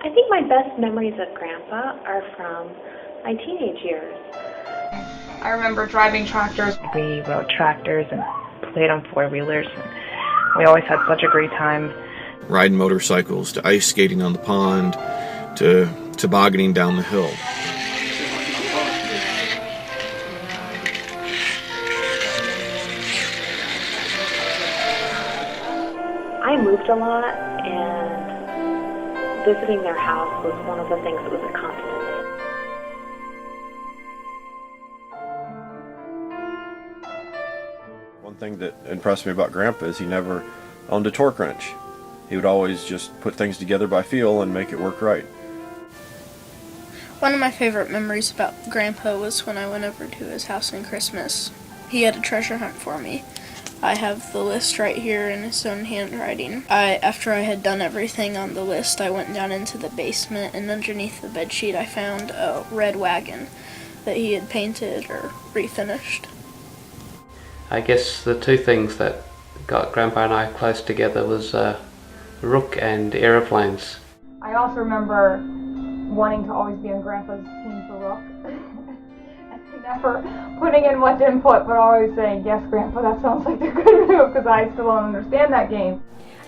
I think my best memories of Grandpa are from my teenage years. I remember driving tractors. We rode tractors and played on four-wheelers. We always had such a great time. Riding motorcycles, to ice skating on the pond, to tobogganing down the hill. I moved a lot, and visiting their house was one of the things that was a constant. One thing that impressed me about Grandpa is he never owned a torque wrench. He would always just put things together by feel and make it work right. One of my favorite memories about Grandpa was when I went over to his house on Christmas. He had a treasure hunt for me. I have the list right here in his own handwriting. After I had done everything on the list, I went down into the basement, and underneath the bedsheet I found a red wagon that he had painted or refinished. I guess the two things that got Grandpa and I close together was Rook and aeroplanes. I also remember wanting to always be on Grandpa's team for Rook. And never putting in much input, but always saying, yes, Grandpa, that sounds like a good move, because I still don't understand that game.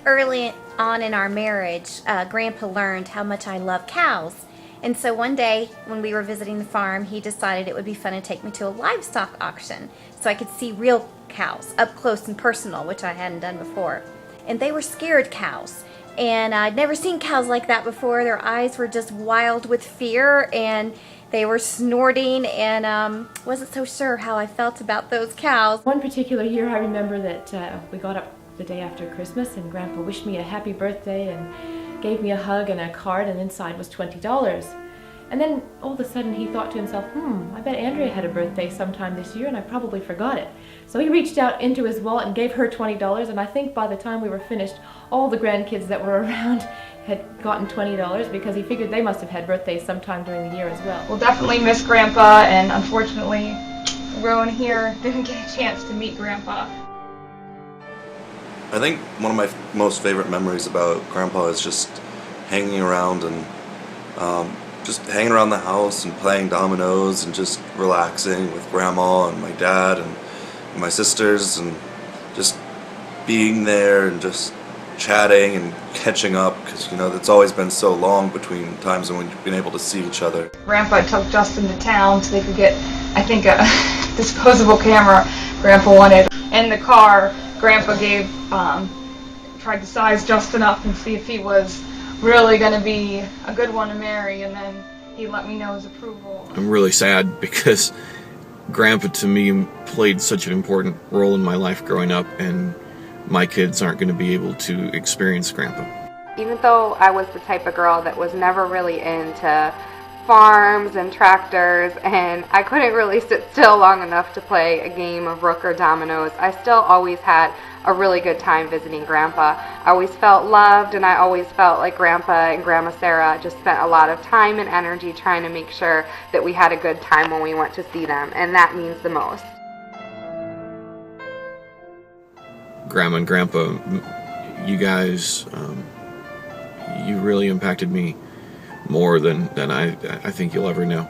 Early on in our marriage, Grandpa learned how much I love cows. And so one day, when we were visiting the farm, he decided it would be fun to take me to a livestock auction so I could see real cows up close and personal, which I hadn't done before. And they were scared cows. And I'd never seen cows like that before. Their eyes were just wild with fear, and they were snorting, and wasn't so sure how I felt about those cows. One particular year I remember that we got up the day after Christmas, and Grandpa wished me a happy birthday and gave me a hug and a card, and inside was $20. And then all of a sudden he thought to himself, I bet Andrea had a birthday sometime this year and I probably forgot it. So he reached out into his wallet and gave her $20, and I think by the time we were finished, all the grandkids that were around had gotten $20 because he figured they must have had birthdays sometime during the year as well. We'll definitely miss Grandpa, and unfortunately, everyone here didn't get a chance to meet Grandpa. I think one of my most favorite memories about Grandpa is just hanging around and just hanging around the house and playing dominoes and just relaxing with Grandma and my dad and my sisters, and just being there and just chatting and catching up, because it's always been so long between times when we've been able to see each other. Grandpa took Justin to town so they could get, I think, a disposable camera Grandpa wanted. In the car, Grandpa tried to size Justin up and see if he was really going to be a good one to marry, and then he let me know his approval. I'm really sad because Grandpa to me played such an important role in my life growing up, and my kids aren't going to be able to experience Grandpa. Even though I was the type of girl that was never really into farms and tractors, and I couldn't really sit still long enough to play a game of Rook or dominoes, I still always had a really good time visiting Grandpa. I always felt loved, and I always felt like Grandpa and Grandma Sarah just spent a lot of time and energy trying to make sure that we had a good time when we went to see them, and that means the most. Grandma and Grandpa, you guys, you really impacted me more than I think you'll ever know.